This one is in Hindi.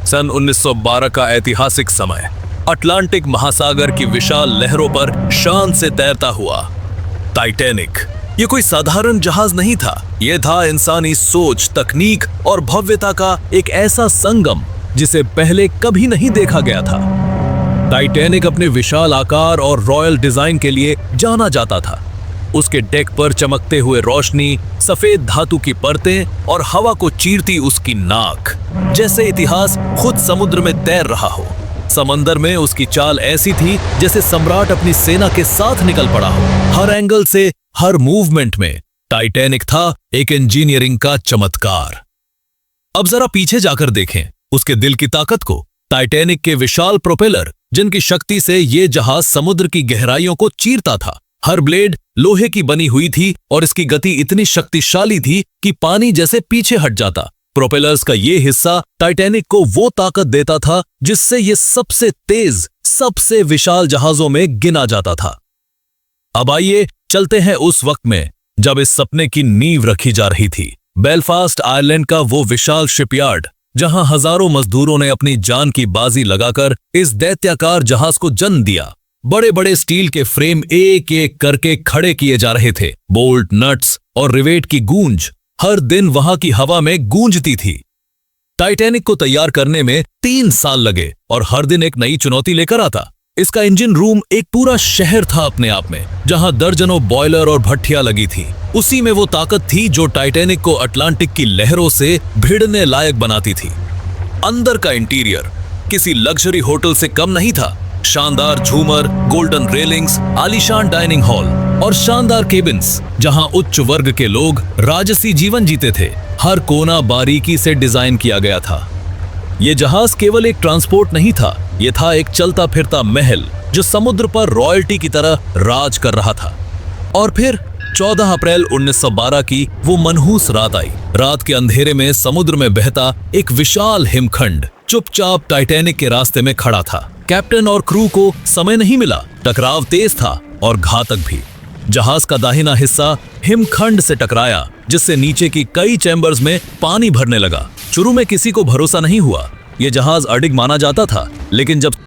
सन 1912 का ऐतिहासिक समय। अटलांटिक महासागर की विशाल लहरों पर शान से तैरता हुआ टाइटैनिक। ये कोई साधारण जहाज नहीं था, ये था इंसानी सोच, तकनीक और भव्यता का एक ऐसा संगम जिसे पहले कभी नहीं देखा गया था। टाइटैनिक अपने विशाल आकार और रॉयल डिजाइन के लिए जाना जाता था। उसके डेक पर चमकते हुए रोशनी, सफेद धातु की परतें और हवा को चीरती उसकी नाक, जैसे इतिहास खुद समुद्र में तैर रहा हो। समंदर में उसकी चाल ऐसी थी जैसे सम्राट अपनी सेना के साथ निकल पड़ा हो। हर एंगल से, हर मूवमेंट में टाइटैनिक था एक इंजीनियरिंग का चमत्कार। अब जरा पीछे जाकर देखें उसके दिल की ताकत को। टाइटैनिक के विशाल प्रोपेलर, जिनकी शक्ति से ये जहाज समुद्र की गहराइयों को चीरता था। हर ब्लेड लोहे की बनी हुई थी और इसकी गति इतनी शक्तिशाली थी कि पानी जैसे पीछे हट जाता। प्रोपेलर्स का ये हिस्सा टाइटैनिक को वो ताकत देता था जिससे ये सबसे तेज, सबसे विशाल जहाजों में गिना जाता था। अब आइए चलते हैं उस वक्त में जब इस सपने की नींव रखी जा रही थी। बेलफास्ट आयरलैंड का वो विशाल शिपयार्ड, जहां हजारों मजदूरों ने अपनी जान की बाजी लगाकर इस दैत्याकार जहाज को जन्म दिया। बड़े बड़े स्टील के फ्रेम एक एक करके खड़े किए जा रहे थे। बोल्ट, नट्स और रिवेट की गूंज हर दिन वहां की हवा में गूंजती थी। टाइटैनिक को तैयार करने में 3 साल लगे और हर दिन एक नई चुनौती लेकर आता। इसका इंजन रूम एक पूरा शहर था अपने आप में, जहां दर्जनों बॉयलर और भट्टियां लगी थी। उसी में वो ताकत थी जो टाइटैनिक को अटलांटिक की लहरों से भिड़ने लायक बनाती थी। अंदर का इंटीरियर किसी लग्जरी होटल से कम नहीं था। शानदार झूमर, गोल्डन रेलिंग्स, आलीशान डाइनिंग हॉल और शानदार केबिन्स, जहां उच्च वर्ग के लोग राजसी जीवन जीते थे। हर कोना बारीकी से डिजाइन किया गया था। यह जहाज केवल एक ट्रांसपोर्ट नहीं था, यह था एक चलता फिरता महल जो समुद्र पर रॉयल्टी की तरह राज कर रहा था। और फिर 14 अप्रैल 1912 की वो मनहूस रात आई। रात के अंधेरे में समुद्र में बहता एक विशाल हिमखंड चुपचाप टाइटैनिक के रास्ते में खड़ा था। कैप्टन और क्रू को समय नहीं मिला। टकराव तेज था और घातक भी। जहाज का दाहिना हिस्सा हिमखंड से टकराया, जिससे नीचे की कई चैम्बर्स में पानी भरने लगा। शुरू में किसी को भरोसा नहीं हुआ। यह जहाज अडिग माना जाता था, लेकिन जब